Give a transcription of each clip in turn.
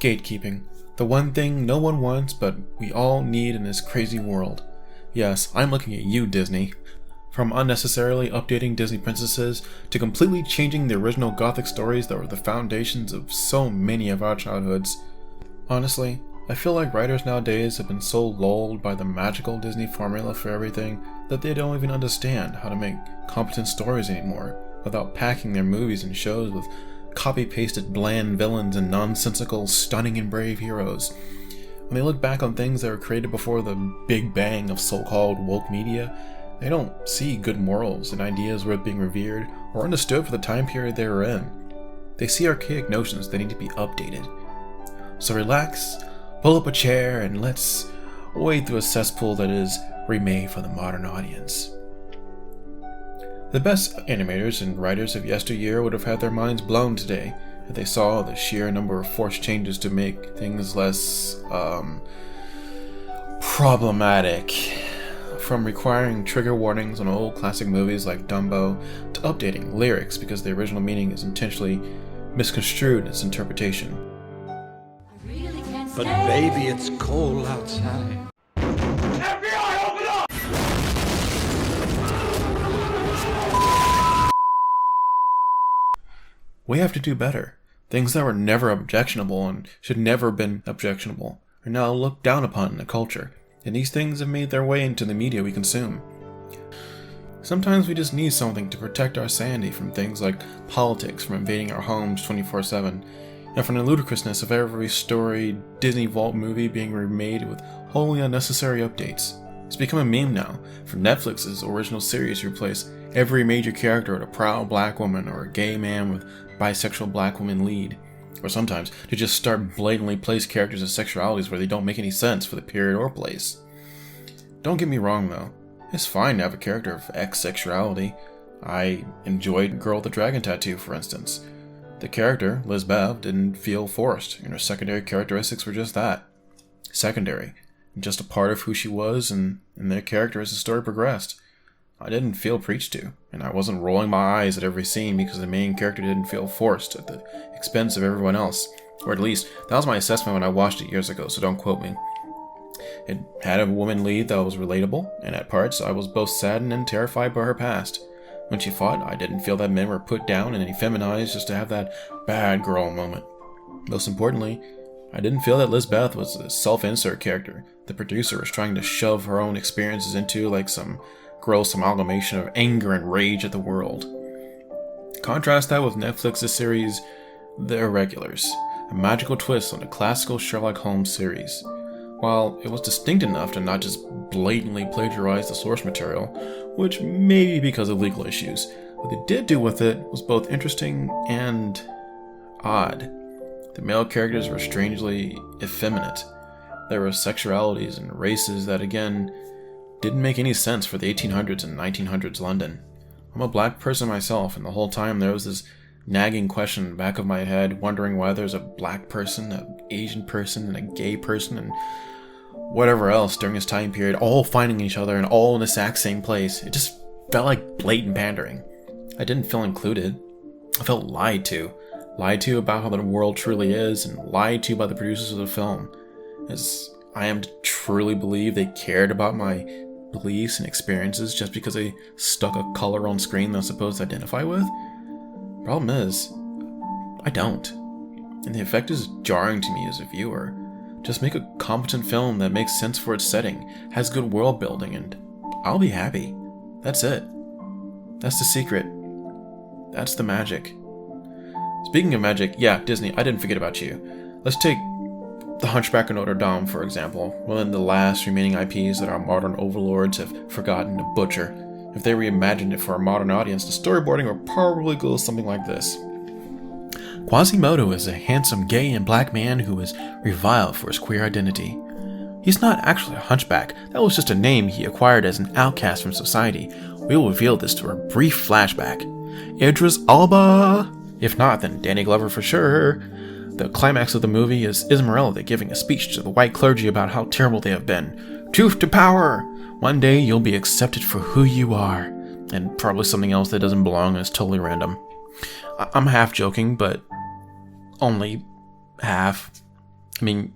Gatekeeping. The one thing no one wants, but we all need in this crazy world. Yes, I'm looking at you, Disney. From unnecessarily updating Disney princesses, to completely changing the original Gothic stories that were the foundations of so many of our childhoods. Honestly, I feel like writers nowadays have been so lulled by the magical Disney formula for everything that they don't even understand how to make competent stories anymore, without packing their movies and shows with copy-pasted bland villains and nonsensical, stunning and brave heroes. When they look back on things that were created before the Big Bang of so-called woke media, they don't see good morals and ideas worth being revered or understood for the time period they were in. They see archaic notions that need to be updated. So relax, pull up a chair, and let's wade through a cesspool that is remade for the modern audience. The best animators and writers of yesteryear would have had their minds blown today if they saw the sheer number of forced changes to make things less problematic. From requiring trigger warnings on old classic movies like Dumbo, to updating lyrics because the original meaning is intentionally misconstrued in its interpretation. But baby, it's cold outside. FBI, open up! We have to do better. Things that were never objectionable and should never have been objectionable are now looked down upon in the culture, and these things have made their way into the media we consume. Sometimes we just need something to protect our sanity from things like politics from invading our homes 24/7, and from the ludicrousness of every storied Disney Vault movie being remade with wholly unnecessary updates. It's become a meme now, for Netflix's original series to replace every major character with a proud black woman or a gay man with bisexual black woman lead, or sometimes to just start blatantly place characters as sexualities where they don't make any sense for the period or place. Don't get me wrong though, it's fine to have a character of X sexuality. I enjoyed Girl with the Dragon Tattoo, for instance. The character, Liz Bev, didn't feel forced, and her secondary characteristics were just that. Secondary. Just a part of who she was and their character as the story progressed. I didn't feel preached to, and I wasn't rolling my eyes at every scene because the main character didn't feel forced at the expense of everyone else. Or at least, that was my assessment when I watched it years ago, so don't quote me. It had a woman lead that was relatable, and at parts I was both saddened and terrified by her past. When she fought, I didn't feel that men were put down and effeminized just to have that bad girl moment. Most importantly, I didn't feel that Liz Beth was a self-insert character the producer was trying to shove her own experiences into like some gross amalgamation of anger and rage at the world. Contrast that with Netflix's series The Irregulars, a magical twist on the classical Sherlock Holmes series. While it was distinct enough to not just blatantly plagiarize the source material, which may be because of legal issues, what they did do with it was both interesting and odd. The male characters were strangely effeminate. There were sexualities and races that, again, didn't make any sense for the 1800s and 1900s London. I'm a black person myself, and the whole time there was this nagging question in the back of my head, wondering why there's a black person, an Asian person, and a gay person, and whatever else during this time period, all finding each other and all in the exact same place. It just felt like blatant pandering. I didn't feel included. I felt lied to. Lied to about how the world truly is, and lied to by the producers of the film. As I am to truly believe they cared about my beliefs and experiences just because they stuck a color on screen that I'm supposed to identify with? Problem is, I don't. And the effect is jarring to me as a viewer. Just make a competent film that makes sense for its setting, has good world building, and I'll be happy. That's it. That's the secret. That's the magic. Speaking of magic, yeah, Disney, I didn't forget about you. Let's take The Hunchback of Notre Dame, for example, one of the last remaining IPs that our modern overlords have forgotten to butcher. If they reimagined it for a modern audience, the storyboarding would probably go something like this. Quasimodo is a handsome gay and black man who is reviled for his queer identity. He's not actually a hunchback, that was just a name he acquired as an outcast from society. We will reveal this through a brief flashback. Idris Elba! If not, then Danny Glover for sure. The climax of the movie is Esmeralda giving a speech to the white clergy about how terrible they have been. Truth to power! One day you'll be accepted for who you are. And probably something else that doesn't belong and is totally random. I'm half joking, but only half. I mean,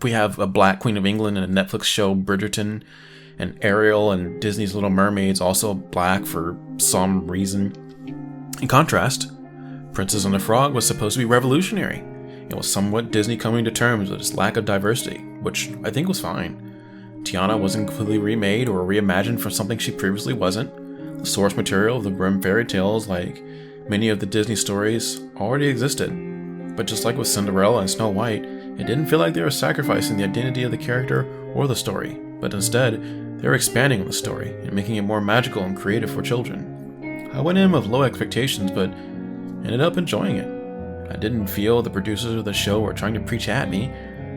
we have a Black Queen of England and a Netflix show, Bridgerton, and Ariel and Disney's Little Mermaid's also black for some reason. In contrast, Princess and the Frog was supposed to be revolutionary. It was somewhat Disney coming to terms with its lack of diversity, which I think was fine. Tiana wasn't completely remade or reimagined for something she previously wasn't. The source material of the Grimm fairy tales, like many of the Disney stories, already existed. But just like with Cinderella and Snow White, it didn't feel like they were sacrificing the identity of the character or the story, but instead, they were expanding on the story and making it more magical and creative for children. I went in with low expectations, but ended up enjoying it. I didn't feel the producers of the show were trying to preach at me.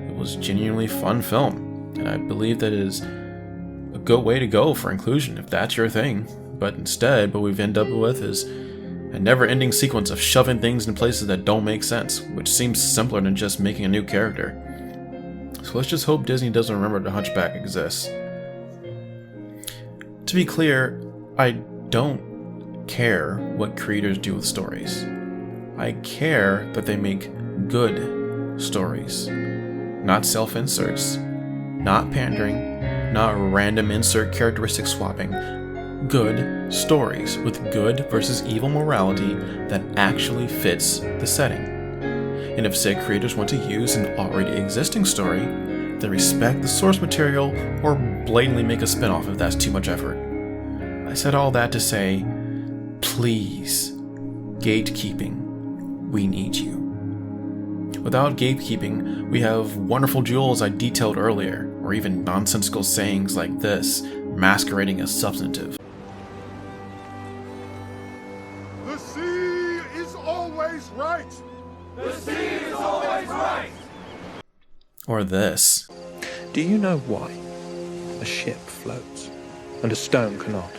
It was a genuinely fun film, and I believe that it is a good way to go for inclusion if that's your thing. But instead, what we've ended up with is a never-ending sequence of shoving things in places that don't make sense, which seems simpler than just making a new character. So let's just hope Disney doesn't remember the Hunchback exists. To be clear, I don't care what creators do with stories. I care that they make good stories. Not self-inserts, not pandering, not random insert characteristic swapping. Good stories with good versus evil morality that actually fits the setting. And if said creators want to use an already existing story, then respect the source material or blatantly make a spin-off if that's too much effort. I said all that to say, please, gatekeeping, we need you. Without gatekeeping, we have wonderful jewels I detailed earlier, or even nonsensical sayings like this, masquerading as substantive. The sea is always right! The sea is always right! Or this. Do you know why a ship floats and a stone cannot?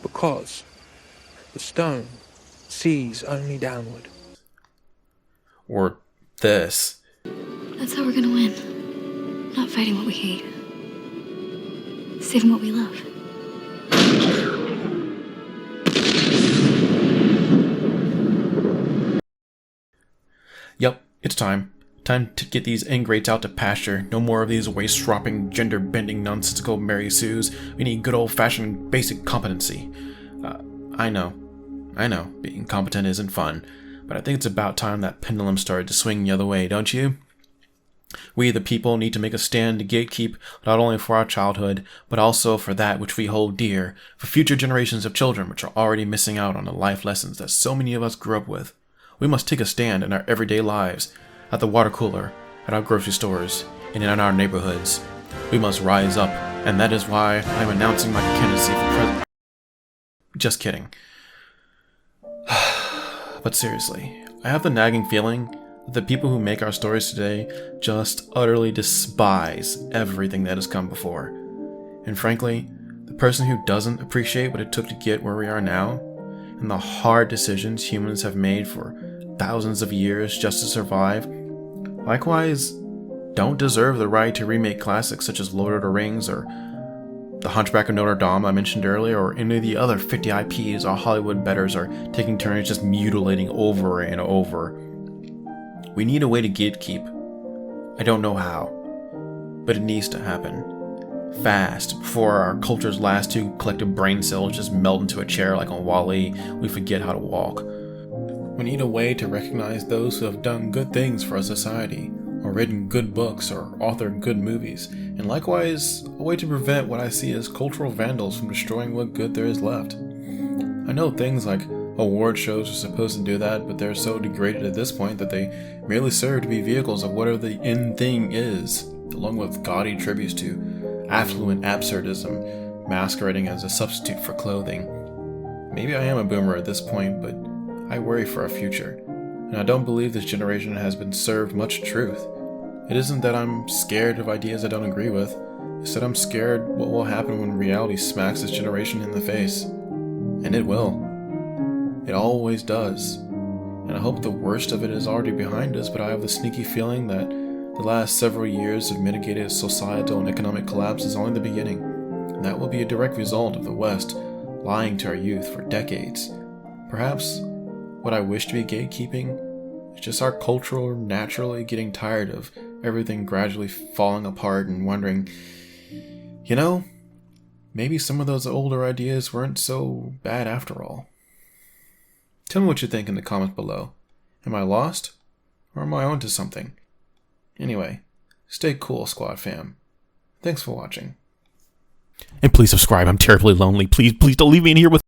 Because the stone sees only downward. Or this. That's how we're gonna win. Not fighting what we hate. Saving what we love. Yep, it's time. Time to get these ingrates out to pasture. No more of these waist-swapping, gender-bending, nonsensical Mary Sues. We need good old-fashioned basic competency. I know, being competent isn't fun, but I think it's about time that pendulum started to swing the other way, don't you? We, the people, need to make a stand to gatekeep not only for our childhood, but also for that which we hold dear, for future generations of children which are already missing out on the life lessons that so many of us grew up with. We must take a stand in our everyday lives, at the water cooler, at our grocery stores, and in our neighborhoods. We must rise up, and that is why I am announcing my candidacy for president. Just kidding. But seriously, I have the nagging feeling that the people who make our stories today just utterly despise everything that has come before. And frankly, the person who doesn't appreciate what it took to get where we are now, and the hard decisions humans have made for thousands of years just to survive, likewise don't deserve the right to remake classics such as Lord of the Rings or The Hunchback of Notre Dame I mentioned earlier, or any of the other 50 IPs our Hollywood betters are taking turns just mutilating over and over. We need a way to gatekeep. I don't know how, but it needs to happen. Fast, before our culture's last two collective brain cells just melt into a chair like on WALL-E, we forget how to walk. We need a way to recognize those who have done good things for our society, or written good books, or authored good movies, and likewise, a way to prevent what I see as cultural vandals from destroying what good there is left. I know things like award shows are supposed to do that, but they're so degraded at this point that they merely serve to be vehicles of whatever the in thing is, along with gaudy tributes to affluent absurdism masquerading as a substitute for clothing. Maybe I am a boomer at this point, but I worry for our future. And I don't believe this generation has been served much truth. It isn't that I'm scared of ideas I don't agree with. It's that I'm scared what will happen when reality smacks this generation in the face. And it will. It always does. And I hope the worst of it is already behind us, but I have the sneaky feeling that the last several years of mitigated societal and economic collapse is only the beginning. And that will be a direct result of the West lying to our youth for decades. Perhaps what I wish to be gatekeeping It's just our culture naturally getting tired of everything gradually falling apart and wondering, you know, maybe some of those older ideas weren't so bad after all. Tell me what you think in the comments below. Am I lost? Or am I onto something? Anyway, stay cool, Squad fam. Thanks for watching. And please subscribe. I'm terribly lonely. Please don't leave me in here with